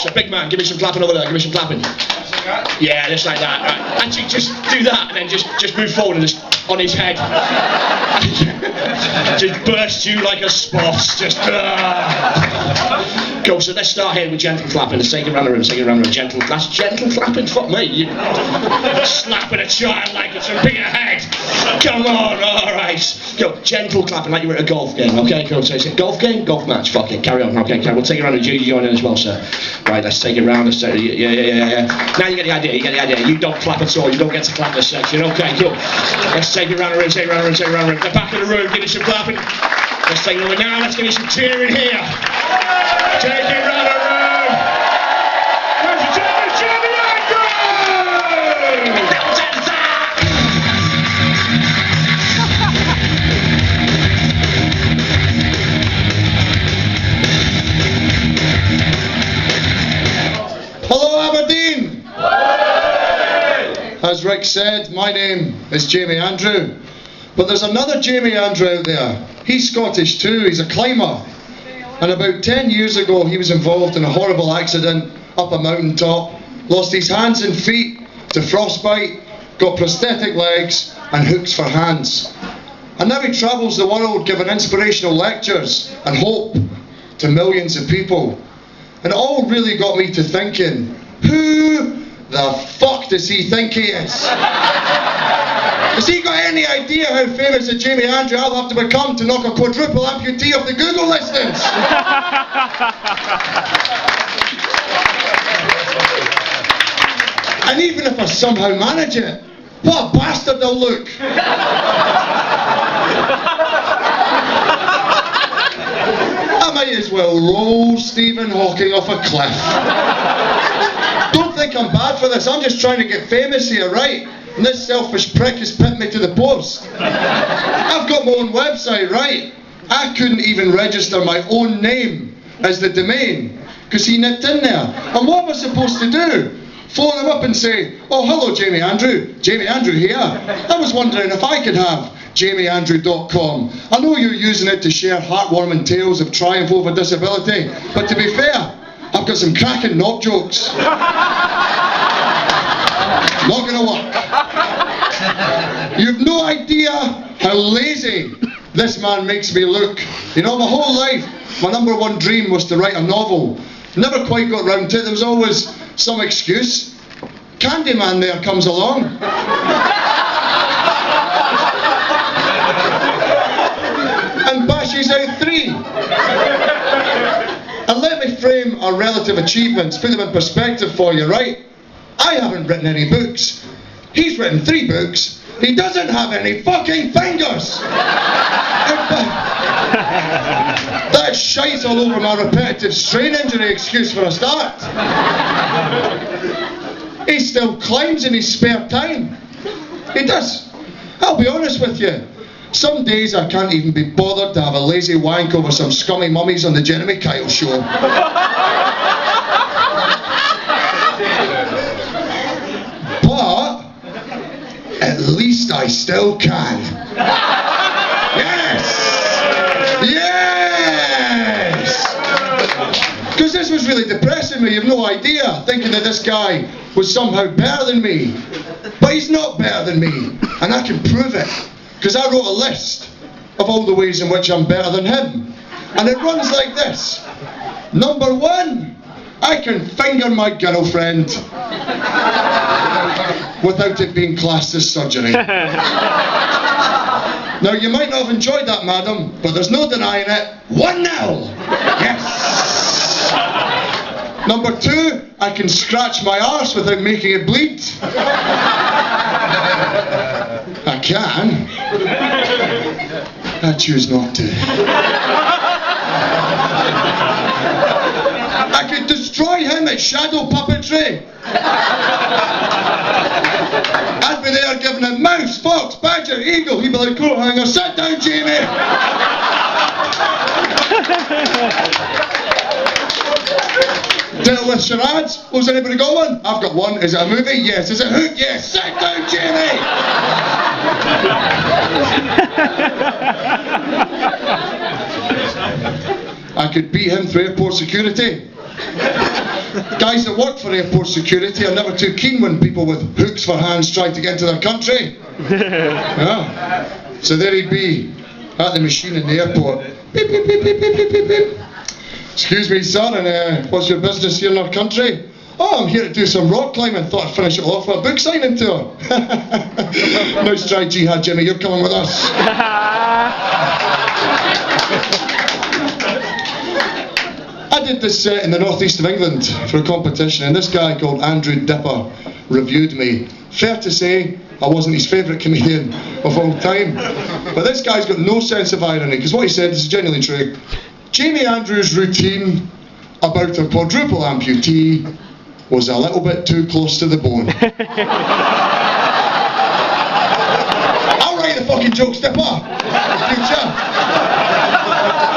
so big man, give me some clapping over there, give me some clapping. Yeah, just like that. Right. Actually, just do that and then just move forward and just on his head. Just burst you like a spot. Just go. So let's start here with gentle clapping. Let's take it around the room. Take it around the room. Gentle. That's gentle clapping. Fuck me. You slapping a child like it's a bigger head. Come on. All right. Go. Gentle clapping like you were at a golf game. Okay. Cool. So is it golf game? Golf match. Fuck it. Carry on. Okay. We'll take it around and you join in as well, sir. Right. Let's take it around. Let's take it. Yeah. Now you get the idea. You get the idea. You don't clap at all. You don't get to clap this section. Okay. Cool. Let's take it around the room. Take it around the room. Take it around the room. The back of the room. Give me some clapping. Let's take it over now. Let's give me some cheering here. Take it round the room. Ladies and gentlemen, Jamie Andrew! Hello, Aberdeen! As Rick said, my name is Jamie Andrew. But there's another Jamie Andrew out there. He's Scottish too, he's a climber. And about 10 years ago he was involved in a horrible accident up a mountain top, lost his hands and feet to frostbite, got prosthetic legs and hooks for hands. And now he travels the world giving inspirational lectures and hope to millions of people. And it all really got me to thinking, who the fuck does he think he is? Has he got any idea how famous a Jamie Andrew I'll have to become to knock a quadruple amputee off the Google listings? And even if I somehow manage it, what a bastard I'll look. I might as well roll Stephen Hawking off a cliff. Don't think I'm bad for this, I'm just trying to get famous here, right? And this selfish prick has pinned me to the post. I've got my own website, right? I couldn't even register my own name as the domain, because he nipped in there. And what was I supposed to do? Phone him up and say, oh, hello, Jamie Andrew here. I was wondering if I could have jamieandrew.com. I know you're using it to share heartwarming tales of triumph over disability, but to be fair, I've got some cracking knob jokes. Not gonna work. You've no idea how lazy this man makes me look. You know, my whole life, my number one dream was to write a novel. Never quite got round to it, there was always some excuse. Candyman there comes along. And bashes out 3. And let me frame our relative achievements, put them in perspective for you, right? I haven't written any books. He's written 3 books. He doesn't have any fucking fingers! That shite all over my repetitive strain injury excuse for a start. He still climbs in his spare time. He does. I'll be honest with you. Some days I can't even be bothered to have a lazy wank over some scummy mummies on the Jeremy Kyle show. But at least I still can. Yes! Because this was really depressing me, you've no idea, thinking that this guy was somehow better than me. But he's not better than me, and I can prove it. Because I wrote a list of all the ways in which I'm better than him. And it runs like this. Number 1, I can finger my girlfriend without it being classed as surgery. Now you might not have enjoyed that, madam, but there's no denying it. 1-0! Yes! Number 2, I can scratch my arse without making it bleed. I can. I choose not to. I could destroy him at shadow puppetry. I'd be there giving him mouse, fox, badger, eagle. He'd be like, coat hanger, sit down, Jamie. Dealt with charades. Oh, has anybody got one? I've got one. Is it a movie? Yes. Is it Hook? Yes. Sit down, Jamie. I could beat him through airport security. Guys that work for airport security are never too keen when people with hooks for hands try to get into their country. Yeah. So there he'd be, at the machine in the airport. Beep, beep, beep, beep, beep, beep, beep, beep. Excuse me, sir, and what's your business here in our country? Oh, I'm here to do some rock climbing. Thought I'd finish it off with a book signing tour. Nice try, Jihad Jimmy, you're coming with us. I did this in the northeast of England for a competition, and this guy called Andrew Dipper reviewed me. Fair to say, I wasn't his favourite comedian of all time. But this guy's got no sense of irony, because what he said is genuinely true. Jamie Andrews' routine about a quadruple amputee was a little bit too close to the bone. I'll write the fucking jokes, Dipper. Future.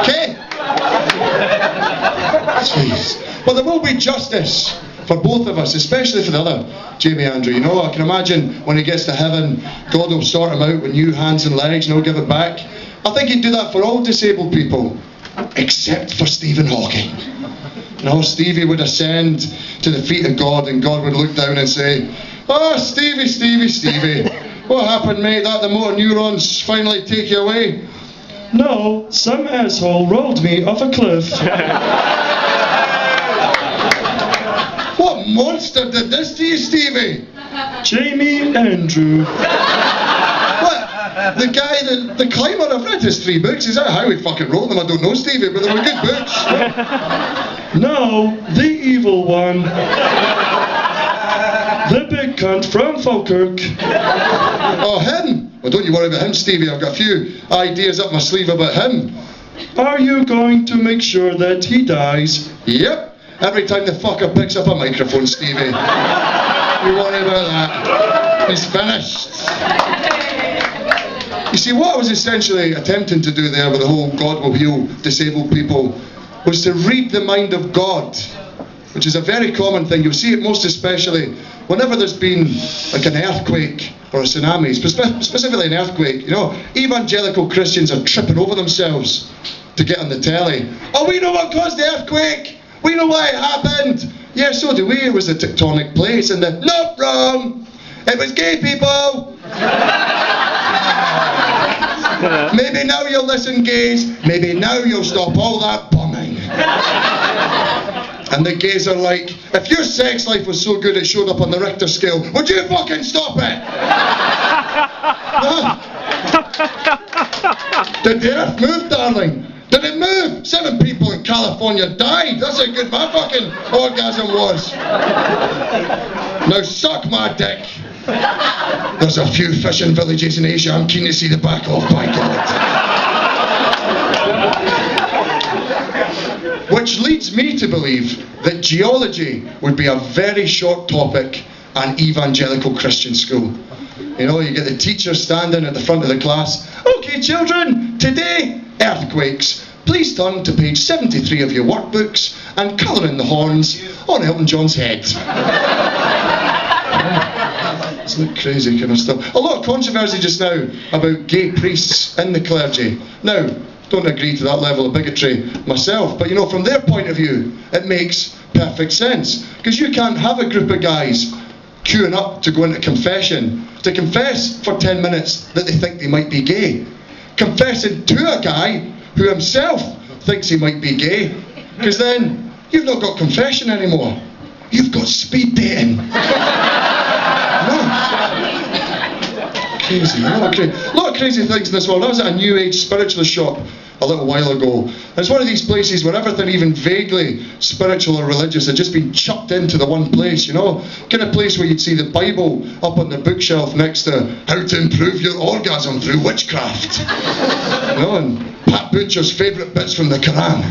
Okay? Jeez. But there will be justice for both of us, especially for the other Jamie Andrew. You know, I can imagine when he gets to heaven, God will sort him out with new hands and legs and he'll give it back. I think he'd do that for all disabled people, except for Stephen Hawking. No, Stevie would ascend to the feet of God and God would look down and say, "Oh, Stevie, Stevie, Stevie, what happened, mate? That the motor neurons finally take you away?" "No, some asshole rolled me off a cliff." What monster did this to you, Stevie? Jamie Andrew. What? The guy, the climber, I've read his 3 books. Is that how he fucking wrote them? I don't know, Stevie, but they were good books. No, the evil one. The big cunt from Falkirk. Oh, him? Well, don't you worry about him, Stevie. I've got a few ideas up my sleeve about him. Are you going to make sure that he dies? Yep. Every time the fucker picks up a microphone, Stevie. You worry about that. He's finished. You see, what I was essentially attempting to do there with the whole God will heal disabled people was to read the mind of God, which is a very common thing. You'll see it most especially whenever there's been like an earthquake or a tsunami, specifically an earthquake. You know, evangelical Christians are tripping over themselves to get on the telly. "Oh, we know what caused the earthquake! We know why it happened!" Yeah, so do we. It was the tectonic plates and the... Nope, wrong! It was gay people! Maybe now you'll listen, gays. Maybe now you'll stop all that bombing. And the gays are like, "If your sex life was so good it showed up on the Richter scale, would you fucking stop it?" Did the earth move, darling? Did it move? 7 people in California died. That's how good my fucking orgasm was. Now suck my dick. There's a few fishing villages in Asia I'm keen to see the back of, by God. Which leads me to believe that geology would be a very short topic at evangelical Christian school. You know, you get the teacher standing at the front of the class. "Okay, children, today, earthquakes. Please turn to page 73 of your workbooks and colour in the horns on Elton John's head." Isn't it crazy kind of stuff? A lot of controversy just now about gay priests in the clergy. Now, don't agree to that level of bigotry myself, but you know, from their point of view, it makes perfect sense. Because you can't have a group of guys queuing up to go into confession, to confess for 10 minutes that they think they might be gay. Confessing to a guy who himself thinks he might be gay. Because then, you've not got confession anymore. You've got speed dating. Crazy, a lot of crazy things in this world. I was at a New Age spiritualist shop a little while ago. And it's one of these places where everything even vaguely spiritual or religious had just been chucked into the one place, you know? Kind of place where you'd see the Bible up on the bookshelf next to How to Improve Your Orgasm Through Witchcraft. You know, and Pat Butcher's favourite bits from the Quran.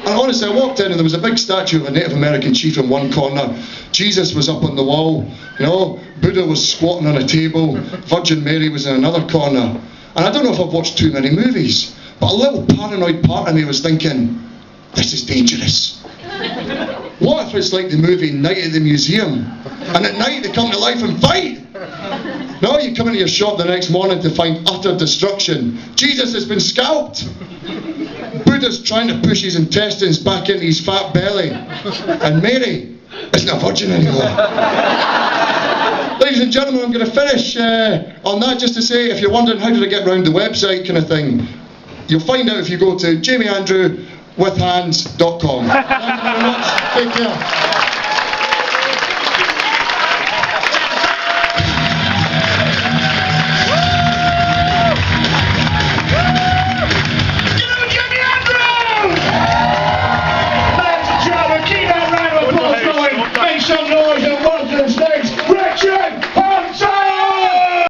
And honestly, I walked in and there was a big statue of a Native American chief in one corner. Jesus was up on the wall, you know, Buddha was squatting on a table, Virgin Mary was in another corner. And I don't know if I've watched too many movies, but a little paranoid part of me was thinking, this is dangerous. What if it's like the movie Night at the Museum, and at night they come to life and fight? No, you come into your shop the next morning to find utter destruction. Jesus has been scalped. Buddha Judas trying to push his intestines back into his fat belly. And Mary isn't a virgin anymore. Ladies and gentlemen, I'm going to finish on that just to say, if you're wondering how did I get round the website kind of thing, you'll find out if you go to jamieandrewwithhands.com. Thank you very much. Take care.